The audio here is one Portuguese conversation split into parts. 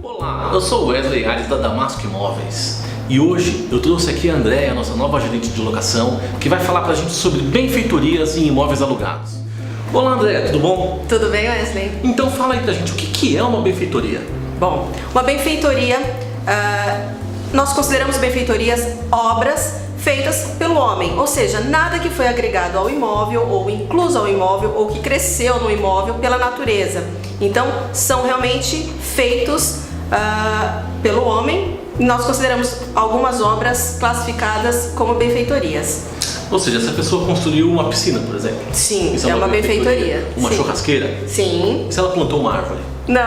Olá, eu sou o Wesley Ares da Damasco Imóveis e hoje eu trouxe aqui a Andréia, nossa nova gerente de locação, que vai falar pra gente sobre benfeitorias em imóveis alugados. Olá Andréia, tudo bom? Tudo bem, Wesley? Então fala aí pra gente, o que é uma benfeitoria? Bom, uma benfeitoria, nós consideramos benfeitorias obras feitas pelo homem, ou seja, nada que foi agregado ao imóvel ou incluso ao imóvel ou que cresceu no imóvel pela natureza. Então, são realmente feitos pelo homem. Nós consideramos algumas obras classificadas como benfeitorias. Ou seja, se a pessoa construiu uma piscina, por exemplo. Sim, é uma benfeitoria. Uma Sim. churrasqueira. Sim. Se ela plantou uma árvore. Não.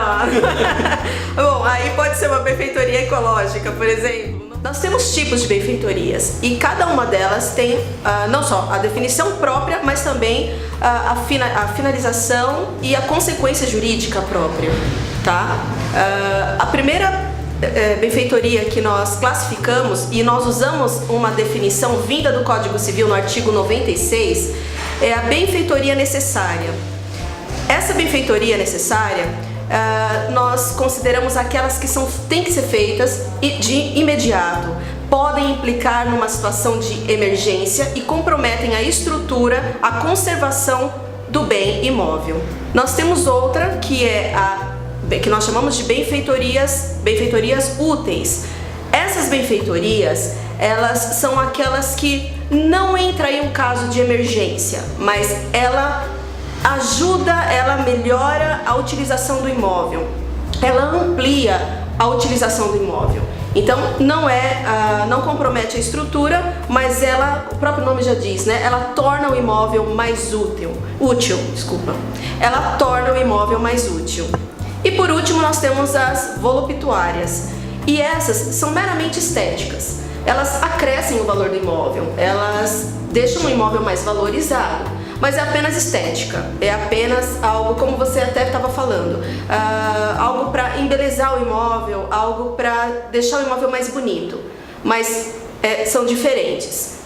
Bom, aí pode ser uma benfeitoria ecológica, por exemplo. Nós temos tipos de benfeitorias e cada uma delas tem não só a definição própria, mas também a finalização e a consequência jurídica própria, tá? A primeira benfeitoria que nós classificamos, e nós usamos uma definição vinda do Código Civil no artigo 96, é a benfeitoria necessária. Essa benfeitoria necessária, nós consideramos aquelas que têm que ser feitas de imediato, podem implicar numa situação de emergência e comprometem a estrutura, a conservação do bem imóvel. Nós temos outra que é que nós chamamos de benfeitorias úteis. Essas benfeitorias, elas são aquelas que não entra em um caso de emergência, mas ela ajuda, ela melhora a utilização do imóvel, ela amplia a utilização do imóvel. Então não compromete a estrutura, mas o próprio nome já diz, né? Ela torna o imóvel mais útil. Ela torna o imóvel mais útil. E por último nós temos as voluptuárias. E essas são meramente estéticas. Elas acrescem o valor do imóvel, elas deixam o imóvel mais valorizado. Mas é apenas estética, é apenas algo, como você até estava falando, algo para embelezar o imóvel, algo para deixar o imóvel mais bonito, mas são diferentes.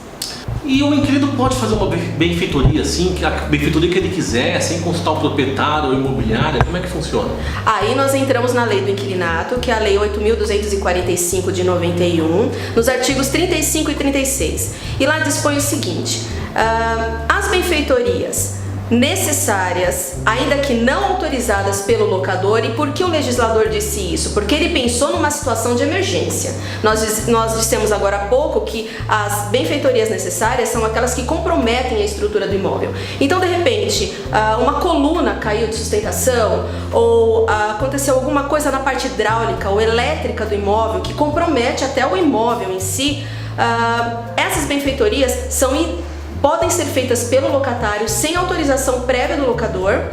E o inquilino pode fazer uma benfeitoria assim, a benfeitoria que ele quiser, sem consultar o proprietário ou imobiliária? Como é que funciona? Aí nós entramos na lei do inquilinato, que é a lei 8.245 de 91, nos artigos 35 e 36. E lá dispõe o seguinte: as benfeitorias necessárias, ainda que não autorizadas pelo locador. E por que o legislador disse isso? Porque ele pensou numa situação de emergência. Nós dissemos agora há pouco que as benfeitorias necessárias são aquelas que comprometem a estrutura do imóvel. Então, de repente, uma coluna caiu de sustentação, ou aconteceu alguma coisa na parte hidráulica ou elétrica do imóvel que compromete até o imóvel em si. Essas benfeitorias podem ser feitas pelo locatário sem autorização prévia do locador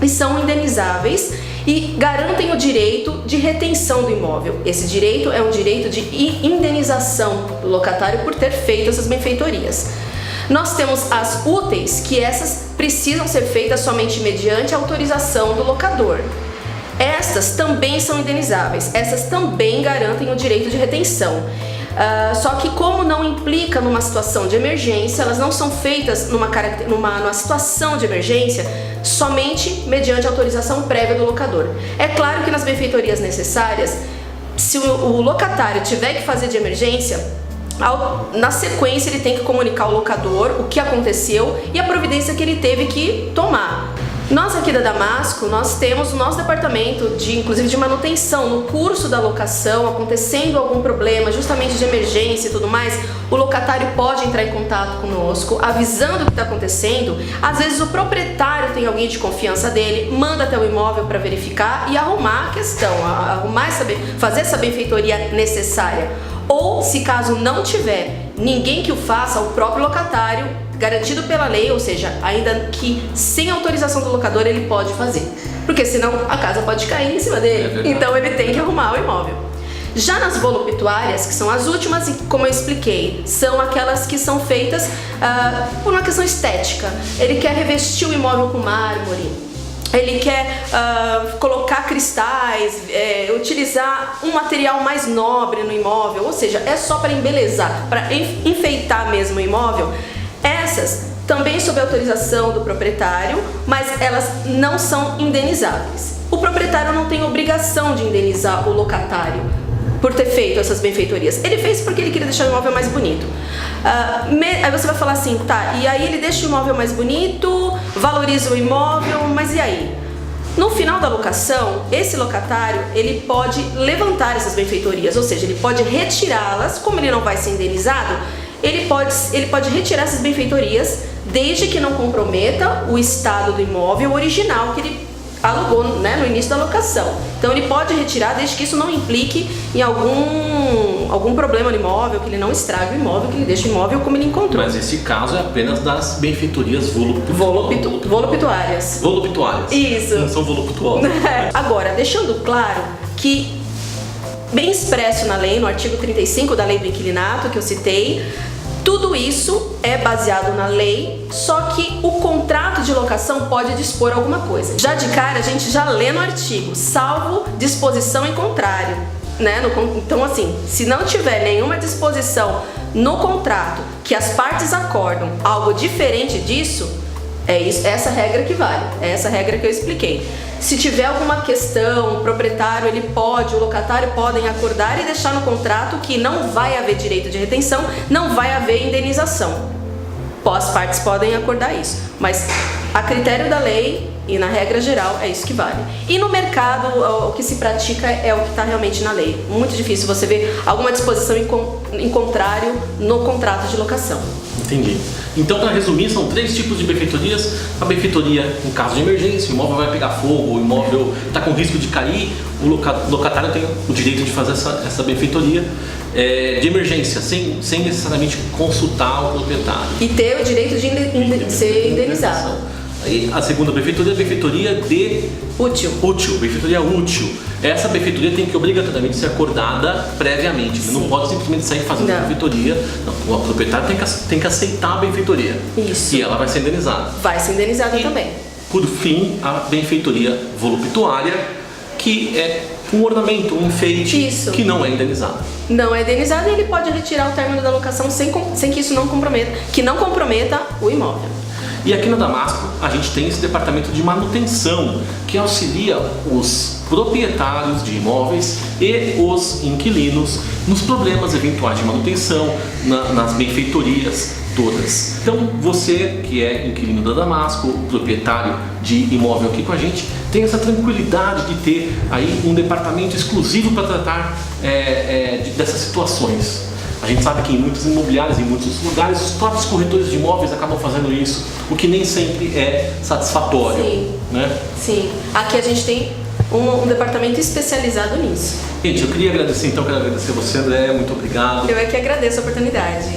e são indenizáveis e garantem o direito de retenção do imóvel. Esse direito é um direito de indenização do locatário por ter feito essas benfeitorias. Nós temos as úteis, que essas precisam ser feitas somente mediante autorização do locador. Estas também são indenizáveis, essas também garantem o direito de retenção. Só que como não implica numa situação de emergência, elas não são feitas numa situação de emergência somente mediante autorização prévia do locador. É claro que nas benfeitorias necessárias, se o locatário tiver que fazer de emergência, na sequência ele tem que comunicar ao locador o que aconteceu e a providência que ele teve que tomar. Nós aqui da Damasco, nós temos o nosso departamento inclusive de manutenção. No curso da locação, acontecendo algum problema, justamente de emergência e tudo mais, o locatário pode entrar em contato conosco, avisando o que está acontecendo. Às vezes o proprietário tem alguém de confiança dele, manda até o imóvel para verificar e arrumar a questão, fazer essa benfeitoria necessária. Ou, se caso não tiver ninguém que o faça, o próprio locatário, garantido pela lei, ou seja, ainda que sem autorização do locador, ele pode fazer. Porque senão a casa pode cair em cima dele. Então ele tem que arrumar o imóvel. Já nas voluptuárias, que são as últimas, e como eu expliquei, são aquelas que são feitas por uma questão estética. Ele quer revestir o imóvel com mármore, ele quer colocar cristais, utilizar um material mais nobre no imóvel, ou seja, é só para embelezar, para enfeitar mesmo o imóvel. Essas também sob autorização do proprietário, mas elas não são indenizáveis. O proprietário não tem obrigação de indenizar o locatário por ter feito essas benfeitorias. Ele fez porque ele queria deixar o imóvel mais bonito. Aí você vai falar assim, tá, e aí ele deixa o imóvel mais bonito, valoriza o imóvel, mas e aí? No final da locação, esse locatário, ele pode levantar essas benfeitorias, ou seja, ele pode retirá-las, como ele não vai ser indenizado, ele pode retirar essas benfeitorias desde que não comprometa o estado do imóvel original que ele alugou, né, no início da locação. Então ele pode retirar desde que isso não implique em algum problema no imóvel, que ele não estrague o imóvel, que ele deixe o imóvel como ele encontrou. Mas esse caso é apenas das benfeitorias voluptuárias. Voluptuárias. Isso. Não são voluptuosas. Agora, deixando claro que, bem expresso na lei, no artigo 35 da Lei do Inquilinato, que eu citei, tudo isso é baseado na lei, só que o contrato de locação pode dispor alguma coisa. Já de cara, a gente já lê no artigo, salvo disposição em contrário, né? Então, assim, se não tiver nenhuma disposição no contrato que as partes acordam algo diferente disso, é essa regra que vale, é essa regra que eu expliquei. Se tiver alguma questão, o proprietário, o locatário podem acordar e deixar no contrato que não vai haver direito de retenção, não vai haver indenização. As partes podem acordar isso, mas a critério da lei e na regra geral é isso que vale. E no mercado, o que se pratica é o que está realmente na lei. Muito difícil você ver alguma disposição em contrário no contrato de locação. Entendi. Então, para resumir, são 3 tipos de benfeitorias. A benfeitoria em caso de emergência, o imóvel vai pegar fogo, o imóvel está com risco de cair, o locatário tem o direito de fazer essa benfeitoria de emergência, sem necessariamente consultar o proprietário. E ter o direito de ser indenizado. Aí, a segunda benfeitoria é a benfeitoria de útil, benfeitoria útil. Essa benfeitoria tem que obrigatoriamente ser acordada previamente. Ele não pode simplesmente sair fazendo a benfeitoria. Não, o proprietário tem que aceitar a benfeitoria. Isso. E ela vai ser indenizada. Vai ser indenizada também. Por fim, a benfeitoria voluptuária, que é um ornamento, um enfeite. Isso. Que não é indenizado. Não é indenizado e ele pode retirar o término da locação sem que isso não comprometa o imóvel. E aqui na Damasco a gente tem esse departamento de manutenção que auxilia os proprietários de imóveis e os inquilinos nos problemas eventuais de manutenção, nas benfeitorias todas. Então você que é inquilino da Damasco, proprietário de imóvel aqui com a gente, tem essa tranquilidade de ter aí um departamento exclusivo para tratar dessas situações. A gente sabe que em muitas imobiliárias, em muitos lugares, os próprios corretores de imóveis acabam fazendo isso, o que nem sempre é satisfatório. Sim, né? Sim. Aqui a gente tem um departamento especializado nisso. Gente, eu queria agradecer você, André, muito obrigado. Eu é que agradeço a oportunidade.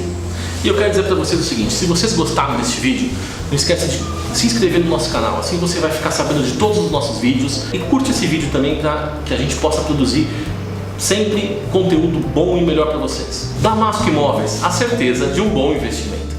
E eu quero dizer para vocês o seguinte, se vocês gostaram desse vídeo, não esqueça de se inscrever no nosso canal, assim você vai ficar sabendo de todos os nossos vídeos. E curte esse vídeo também para que a gente possa produzir sempre conteúdo bom e melhor para vocês. Damasco Imóveis, a certeza de um bom investimento.